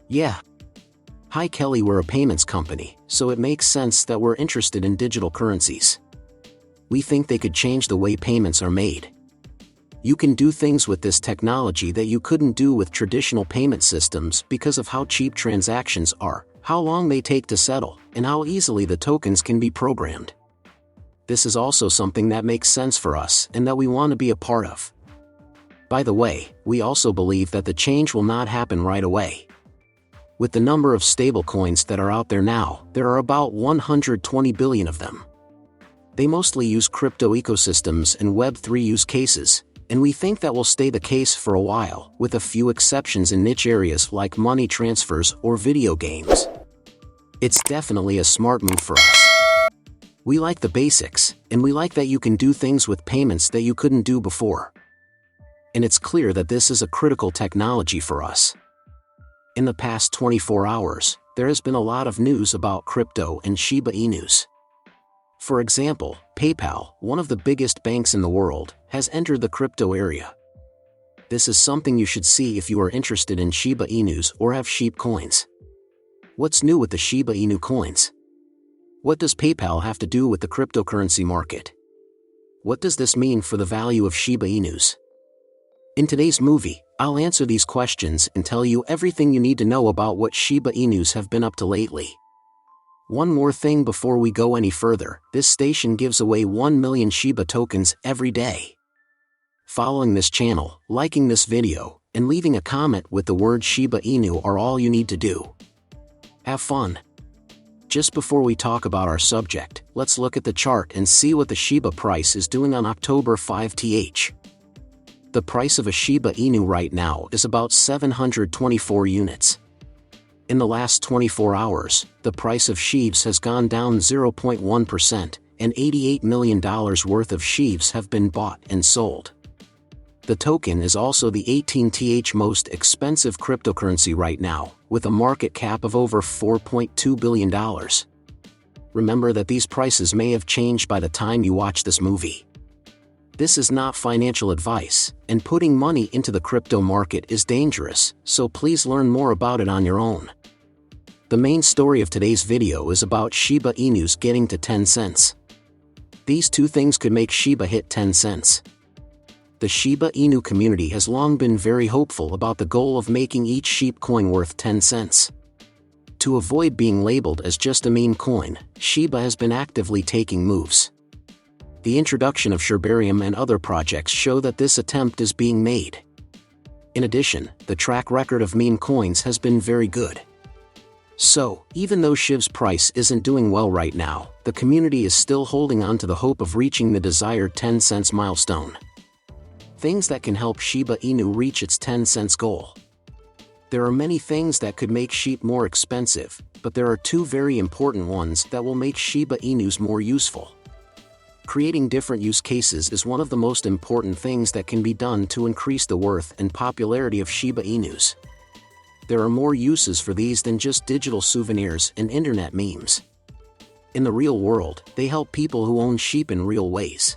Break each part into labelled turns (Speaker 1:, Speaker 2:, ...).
Speaker 1: Yeah. Hi Kelly, we're a payments company, so it makes sense that we're interested in digital currencies. We think they could change the way payments are made. You can do things with this technology that you couldn't do with traditional payment systems because of how cheap transactions are, how long they take to settle, and how easily the tokens can be programmed. This is also something that makes sense for us and that we want to be a part of. By the way, we also believe that the change will not happen right away. With the number of stablecoins that are out there now, there are about 120 billion of them. They mostly use crypto ecosystems and Web3 use cases, and we think that will stay the case for a while, with a few exceptions in niche areas like money transfers or video games. It's definitely a smart move for us. We like the basics, and we like that you can do things with payments that you couldn't do before. And it's clear that this is a critical technology for us. In the past 24 hours, there has been a lot of news about crypto and Shiba Inus. For example, PayPal, one of the biggest banks in the world, has entered the crypto area. This is something you should see if you are interested in Shiba Inus or have Shib coins. What's new with the Shiba Inu coins? What does PayPal have to do with the cryptocurrency market? What does this mean for the value of Shiba Inus? In today's movie, I'll answer these questions and tell you everything you need to know about what Shiba Inus have been up to lately. One more thing before we go any further, this station gives away 1 million Shiba tokens every day. Following this channel, liking this video, and leaving a comment with the word Shiba Inu are all you need to do. Have fun! Just before we talk about our subject, let's look at the chart and see what the Shiba price is doing on October 5th. The price of a Shiba Inu right now is about 724 units. In the last 24 hours, the price of Shibs has gone down 0.1%, and $88 million worth of Shibs have been bought and sold. The token is also the 18th most expensive cryptocurrency right now, with a market cap of over $4.2 billion. Remember that these prices may have changed by the time you watch this movie. This is not financial advice, and putting money into the crypto market is dangerous, so please learn more about it on your own. The main story of today's video is about Shiba Inus getting to 10 cents. These two things could make Shiba hit 10 cents. The Shiba Inu community has long been very hopeful about the goal of making each Shib coin worth 10 cents. To avoid being labeled as just a meme coin, Shiba has been actively taking moves. The introduction of Shibarium and other projects show that this attempt is being made. In addition, the track record of meme coins has been very good. So, even though Shib's price isn't doing well right now, the community is still holding on to the hope of reaching the desired 10 cents milestone. Things that can help Shiba Inu reach its 10 cents goal. There are many things that could make Shib more expensive, but there are two very important ones that will make Shiba Inus more useful. Creating different use cases is one of the most important things that can be done to increase the worth and popularity of Shiba Inus. There are more uses for these than just digital souvenirs and internet memes. In the real world, they help people who own Shib in real ways.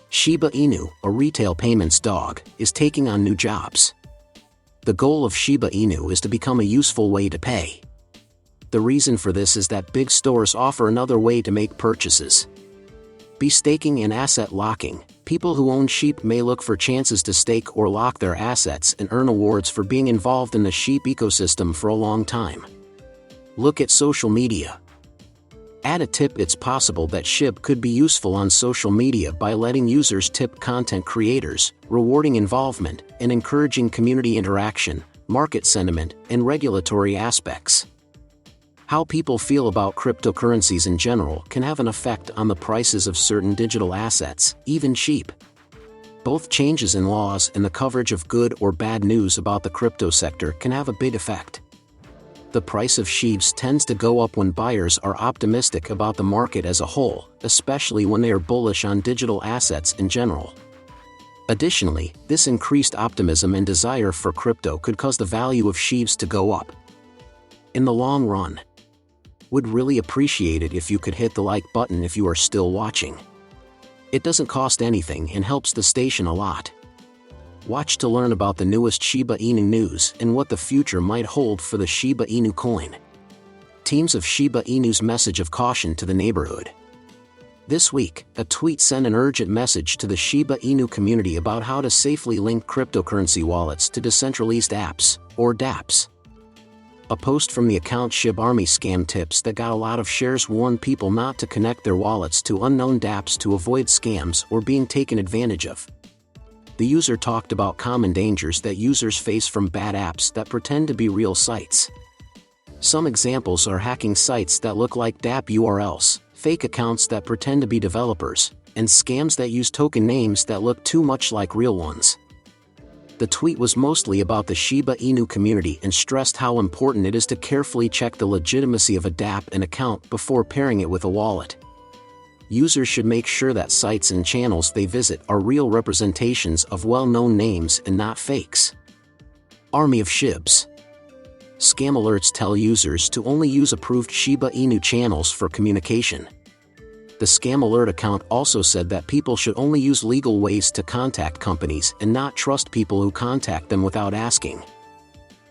Speaker 1: Shiba Inu, a retail payments dog, is taking on new jobs. The goal of Shiba Inu is to become a useful way to pay. The reason for this is that big stores offer another way to make purchases. Be staking and asset locking. People who own Shib may look for chances to stake or lock their assets and earn awards for being involved in the Shib ecosystem for a long time. Look at social media. Add a tip. It's possible that Shib could be useful on social media by letting users tip content creators, rewarding involvement, and encouraging community interaction, market sentiment, and regulatory aspects. How people feel about cryptocurrencies in general can have an effect on the prices of certain digital assets, even Shib. Both changes in laws and the coverage of good or bad news about the crypto sector can have a big effect. The price of Shibs tends to go up when buyers are optimistic about the market as a whole, especially when they are bullish on digital assets in general. Additionally, this increased optimism and desire for crypto could cause the value of Shibs to go up. In the long run, would really appreciate it if you could hit the like button if you are still watching. It doesn't cost anything and helps the station a lot. Watch to learn about the newest Shiba Inu news and what the future might hold for the Shiba Inu coin. Teams of Shiba Inu's message of caution to the neighborhood. This week, a tweet sent an urgent message to the Shiba Inu community about how to safely link cryptocurrency wallets to decentralized apps, or dApps. A post from the account Shib Army Scam Tips that got a lot of shares warned people not to connect their wallets to unknown dApps to avoid scams or being taken advantage of. The user talked about common dangers that users face from bad apps that pretend to be real sites. Some examples are hacking sites that look like dApp URLs, fake accounts that pretend to be developers, and scams that use token names that look too much like real ones. The tweet was mostly about the Shiba Inu community and stressed how important it is to carefully check the legitimacy of a dApp and account before pairing it with a wallet. Users should make sure that sites and channels they visit are real representations of well-known names and not fakes. Army of Shibs. Scam alerts tell users to only use approved Shiba Inu channels for communication. The scam alert account also said that people should only use legal ways to contact companies and not trust people who contact them without asking.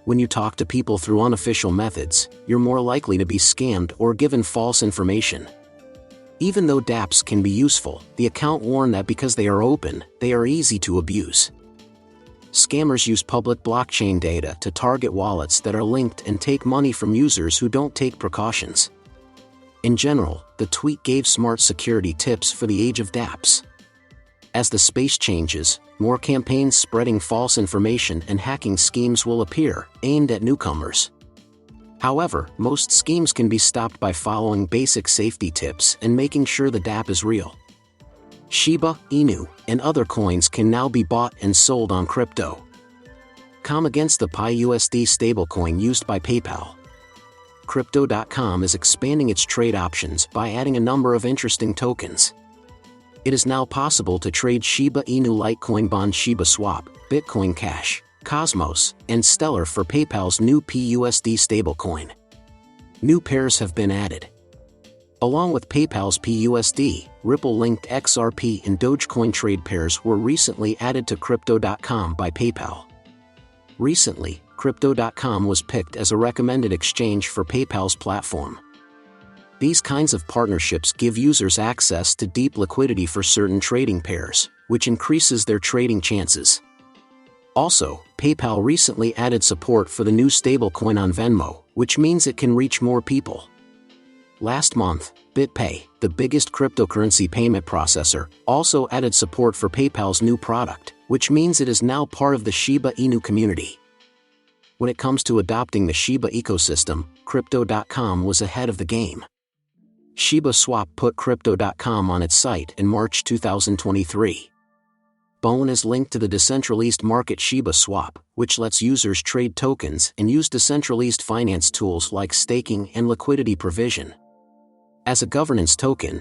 Speaker 1: When you talk to people through unofficial methods, you're more likely to be scammed or given false information. Even though dApps can be useful, the account warned that because they are open, they are easy to abuse. Scammers use public blockchain data to target wallets that are linked and take money from users who don't take precautions. In general, the tweet gave smart security tips for the age of dApps. As the space changes, more campaigns spreading false information and hacking schemes will appear, aimed at newcomers. However, most schemes can be stopped by following basic safety tips and making sure the dApp is real. Shiba Inu and other coins can now be bought and sold on Crypto.com against the PiUSD stablecoin used by PayPal. Crypto.com is expanding its trade options by adding a number of interesting tokens. It is now possible to trade Shiba Inu Litecoin Bond Shiba Swap, Bitcoin Cash, Cosmos, and Stellar for PayPal's new PUSD stablecoin. New pairs have been added. Along with PayPal's PUSD, Ripple-linked XRP and Dogecoin trade pairs were recently added to Crypto.com by PayPal. Recently, Crypto.com was picked as a recommended exchange for PayPal's platform. These kinds of partnerships give users access to deep liquidity for certain trading pairs, which increases their trading chances. Also, PayPal recently added support for the new stablecoin on Venmo, which means it can reach more people. Last month, BitPay, the biggest cryptocurrency payment processor, also added support for PayPal's new product, which means it is now part of the Shiba Inu community. When it comes to adopting the Shiba ecosystem, Crypto.com was ahead of the game. Shiba Swap put Crypto.com on its site in March 2023. Bone is linked to the decentralized market Shiba Swap, which lets users trade tokens and use decentralized finance tools like staking and liquidity provision. As a governance token,